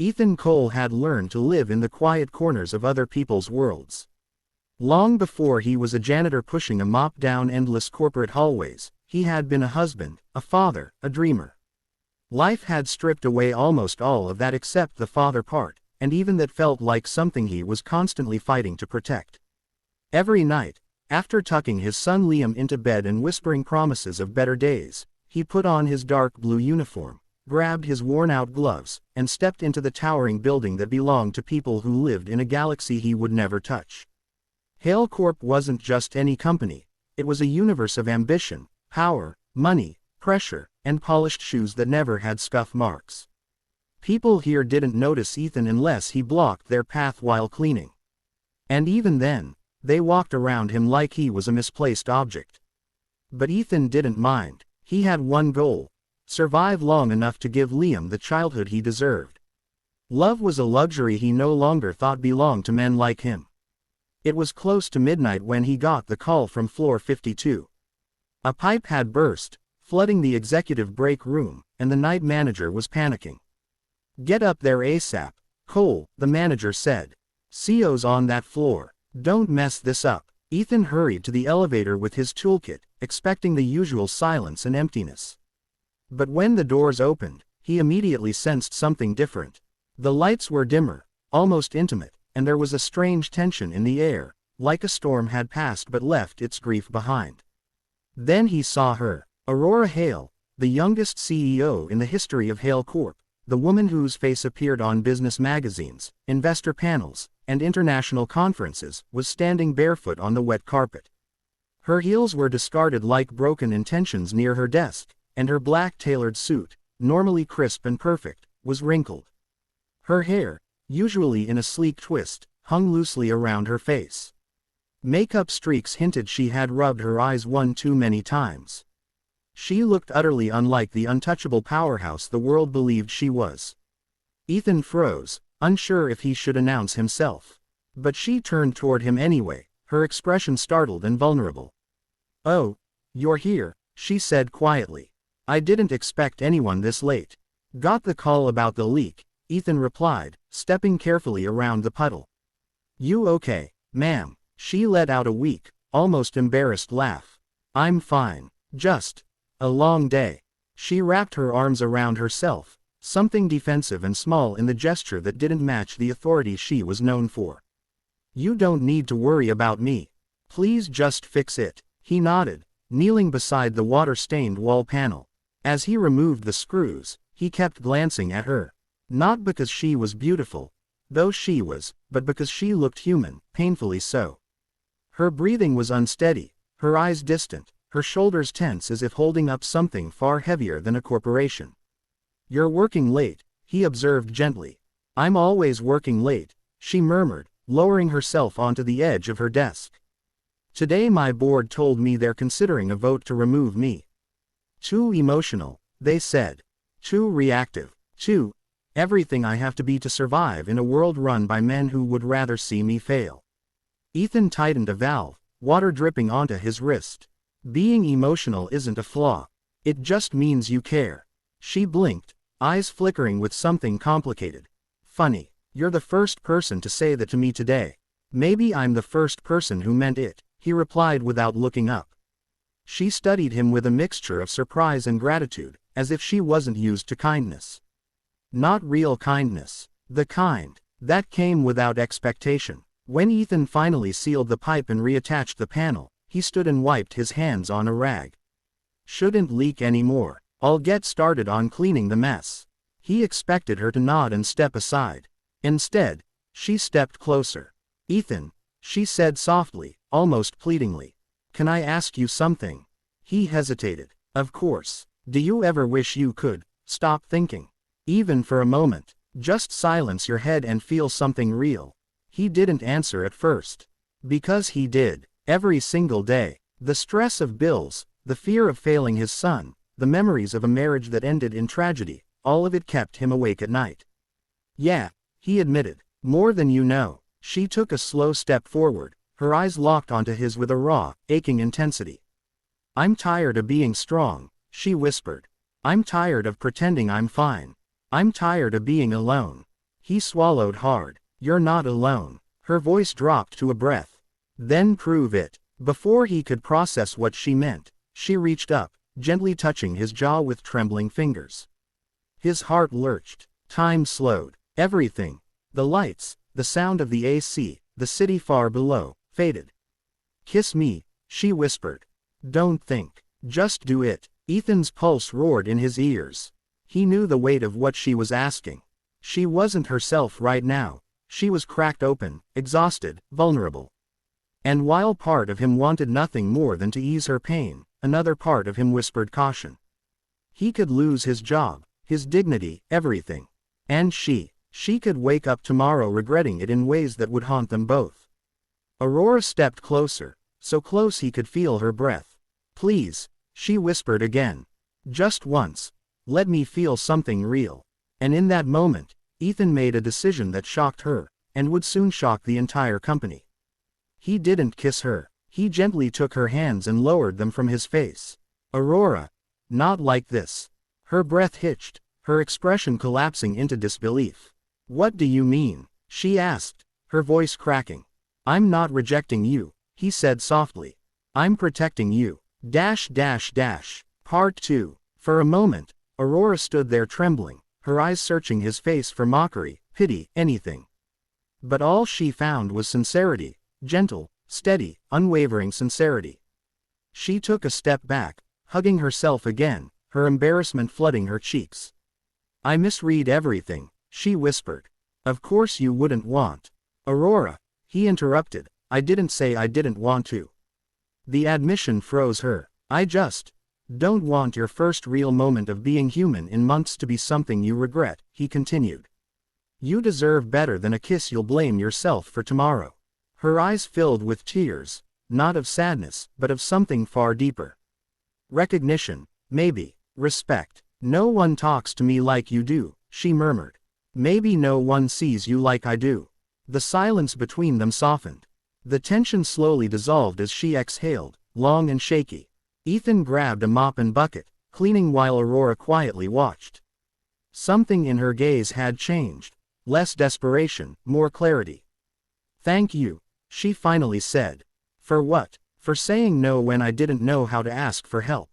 Ethan Cole had learned to live in the quiet corners of other people's worlds. Long before he was a janitor pushing a mop down endless corporate hallways, he had been a husband, a father, a dreamer. Life had stripped away almost all of that except the father part, and even that felt like something he was constantly fighting to protect. Every night, after tucking his son Liam into bed and whispering promises of better days, he put on his dark blue uniform, grabbed his worn-out gloves, and stepped into the towering building that belonged to people who lived in a galaxy he would never touch. Hale Corp wasn't just any company, it was a universe of ambition, power, money, pressure, and polished shoes that never had scuff marks. People here didn't notice Ethan unless he blocked their path while cleaning. And even then, they walked around him like he was a misplaced object. But Ethan didn't mind. He had one goal: survive long enough to give Liam the childhood he deserved. Love was a luxury he no longer thought belonged to men like him. It was close to midnight when he got the call from floor 52. A pipe had burst, flooding the executive break room, and the night manager was panicking. "Get up there ASAP, Cole," the manager said. "CO's on that floor. Don't mess this up." Ethan hurried to the elevator with his toolkit, expecting the usual silence and emptiness. But when the doors opened, he immediately sensed something different. The lights were dimmer, almost intimate, and there was a strange tension in the air, like a storm had passed but left its grief behind. Then he saw her, Aurora Hale, the youngest CEO in the history of Hale Corp, the woman whose face appeared on business magazines, investor panels, and international conferences, was standing barefoot on the wet carpet. Her heels were discarded like broken intentions near her desk, and her black tailored suit, normally crisp and perfect, was wrinkled. Her hair, usually in a sleek twist, hung loosely around her face. Makeup streaks hinted she had rubbed her eyes one too many times. She looked utterly unlike the untouchable powerhouse the world believed she was. Ethan froze, unsure if he should announce himself. But she turned toward him anyway, her expression startled and vulnerable. "Oh, you're here," she said quietly. "I didn't expect anyone this late." "Got the call about the leak," Ethan replied, stepping carefully around the puddle. "You okay, ma'am?" She let out a weak, almost embarrassed laugh. "I'm fine. Just a long day." She wrapped her arms around herself, something defensive and small in the gesture that didn't match the authority she was known for. "You don't need to worry about me. Please just fix it." He nodded, kneeling beside the water-stained wall panel. As he removed the screws, he kept glancing at her. Not because she was beautiful, though she was, but because she looked human, painfully so. Her breathing was unsteady, her eyes distant, her shoulders tense as if holding up something far heavier than a corporation. "You're working late," he observed gently. "I'm always working late," she murmured, lowering herself onto the edge of her desk. "Today my board told me they're considering a vote to remove me. Too emotional, they said. Too reactive. Too everything I have to be to survive in a world run by men who would rather see me fail." Ethan tightened a valve, water dripping onto his wrist. "Being emotional isn't a flaw. It just means you care." She blinked, eyes flickering with something complicated. "Funny, you're the first person to say that to me today." "Maybe I'm the first person who meant it," he replied without looking up. She studied him with a mixture of surprise and gratitude, as if she wasn't used to kindness. Not real kindness. The kind that came without expectation. When Ethan finally sealed the pipe and reattached the panel, he stood and wiped his hands on a rag. "Shouldn't leak anymore. I'll get started on cleaning the mess." He expected her to nod and step aside. Instead, she stepped closer. "Ethan," she said softly, almost pleadingly. "Can I ask you something?" He hesitated. "Of course. Do you ever wish you could stop thinking? Even for a moment. Just silence your head and feel something real?" He didn't answer at first. Because he did. Every single day. The stress of bills, the fear of failing his son, the memories of a marriage that ended in tragedy, all of it kept him awake at night. "Yeah," he admitted. "More than you know." She took a slow step forward, her eyes locked onto his with a raw, aching intensity. "I'm tired of being strong," she whispered. "I'm tired of pretending I'm fine. I'm tired of being alone." He swallowed hard. You're not alone. Her voice dropped to a breath. Then prove it. Before he could process what she meant, she reached up, gently touching his jaw with trembling fingers. His heart lurched. Time slowed. Everything. The lights, the sound of the AC, the city far below, faded. Kiss me, she whispered. Don't think. Just do it. Ethan's pulse roared in his ears. He knew the weight of what she was asking. She wasn't herself right now. She was cracked open, exhausted, vulnerable. And while part of him wanted nothing more than to ease her pain, another part of him whispered caution. He could lose his job, his dignity, everything. And she could wake up tomorrow regretting it in ways that would haunt them both. Aurora stepped closer, so close he could feel her breath. Please, she whispered again. Just once. Let me feel something real. And in that moment, Ethan made a decision that shocked her, and would soon shock the entire company. He didn't kiss her. He gently took her hands and lowered them from his face. Aurora. Not like this. Her breath hitched, her expression collapsing into disbelief. What do you mean? She asked, her voice cracking. I'm not rejecting you, he said softly. I'm protecting you. Part 2. For a moment, Aurora stood there trembling, her eyes searching his face for mockery, pity, anything. But all she found was sincerity, gentle, steady, unwavering sincerity. She took a step back, hugging herself again, her embarrassment flooding her cheeks. I misread everything, she whispered. Of course you wouldn't want. Aurora, he interrupted, I didn't say I didn't want to. The admission froze her. I just don't want your first real moment of being human in months to be something you regret, he continued. You deserve better than a kiss you'll blame yourself for tomorrow. Her eyes filled with tears, not of sadness, but of something far deeper. Recognition, maybe, respect. No one talks to me like you do, she murmured. Maybe no one sees you like I do. The silence between them softened. The tension slowly dissolved as she exhaled, long and shaky. Ethan grabbed a mop and bucket, cleaning while Aurora quietly watched. Something in her gaze had changed. Less desperation, more clarity. Thank you, she finally said. For what? For saying no when I didn't know how to ask for help.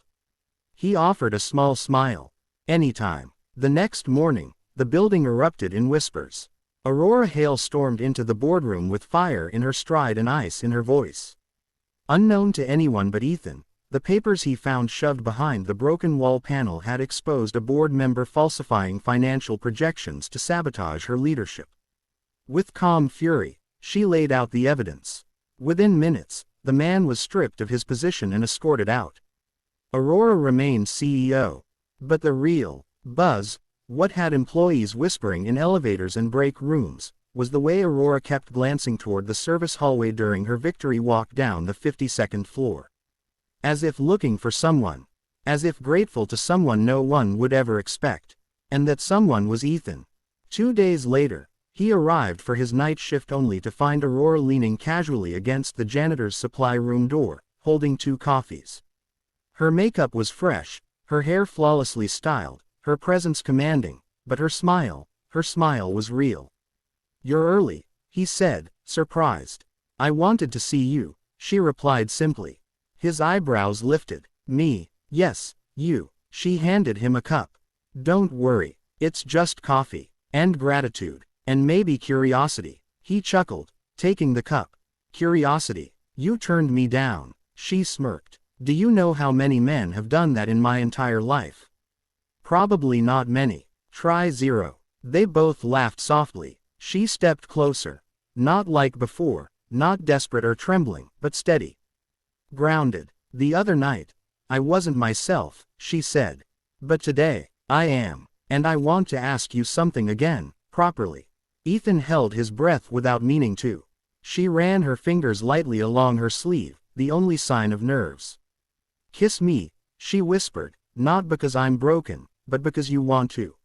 He offered a small smile. Anytime. The next morning, the building erupted in whispers. Aurora Hale stormed into the boardroom with fire in her stride and ice in her voice. Unknown to anyone but Ethan, the papers he found shoved behind the broken wall panel had exposed a board member falsifying financial projections to sabotage her leadership. With calm fury, she laid out the evidence. Within minutes, the man was stripped of his position and escorted out. Aurora remained CEO. But the real buzz, what had employees whispering in elevators and break rooms, was the way Aurora kept glancing toward the service hallway during her victory walk down the 52nd floor. As if looking for someone. As if grateful to someone no one would ever expect. And that someone was Ethan. 2 days later, he arrived for his night shift only to find Aurora leaning casually against the janitor's supply room door, holding 2 coffees. Her makeup was fresh, her hair flawlessly styled, her presence commanding, but her smile was real. You're early, he said, surprised. I wanted to see you, she replied simply. His eyebrows lifted. Me? Yes, you. She handed him a cup. Don't worry, it's just coffee, and gratitude, and maybe curiosity. He chuckled, taking the cup. Curiosity? You turned me down, she smirked. Do you know how many men have done that in my entire life? Probably not many. Try 0. They both laughed softly. She stepped closer. Not like before, not desperate or trembling, but steady. Grounded. The other night, I wasn't myself, she said. But today, I am. And I want to ask you something again, properly. Ethan held his breath without meaning to. She ran her fingers lightly along her sleeve, the only sign of nerves. Kiss me, she whispered, not because I'm broken, but because you want to.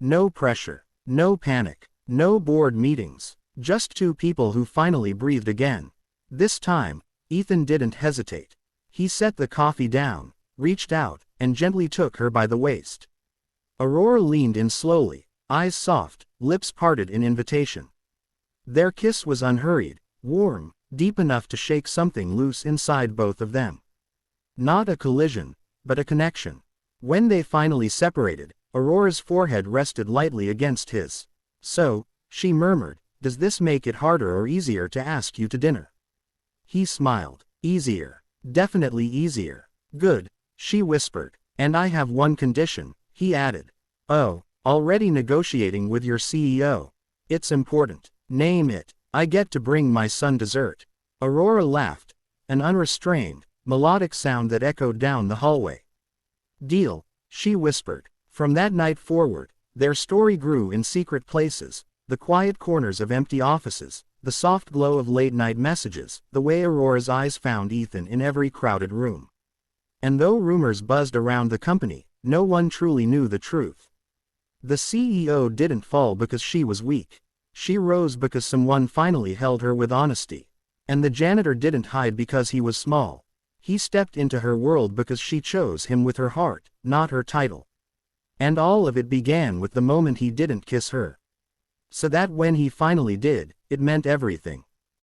No pressure, no panic, no board meetings, just 2 people who finally breathed again. This time, Ethan didn't hesitate. He set the coffee down, reached out, and gently took her by the waist. Aurora leaned in slowly, eyes soft, lips parted in invitation. Their kiss was unhurried, warm, deep enough to shake something loose inside both of them. Not a collision, but a connection. When they finally separated, Aurora's forehead rested lightly against his. "So," she murmured, "does this make it harder or easier to ask you to dinner?" He smiled. "Easier. Definitely easier." "Good," she whispered. "And I have one condition," he added. "Oh, already negotiating with your CEO. It's important." "Name it." "I get to bring my son dessert." Aurora laughed, an unrestrained, melodic sound that echoed down the hallway. "Deal," she whispered. From that night forward, their story grew in secret places, the quiet corners of empty offices, the soft glow of late-night messages, the way Aurora's eyes found Ethan in every crowded room. And though rumors buzzed around the company, no one truly knew the truth. The CEO didn't fall because she was weak. She rose because someone finally held her with honesty. And the janitor didn't hide because he was small. He stepped into her world because she chose him with her heart, not her title. And all of it began with the moment he didn't kiss her. So that when he finally did, it meant everything.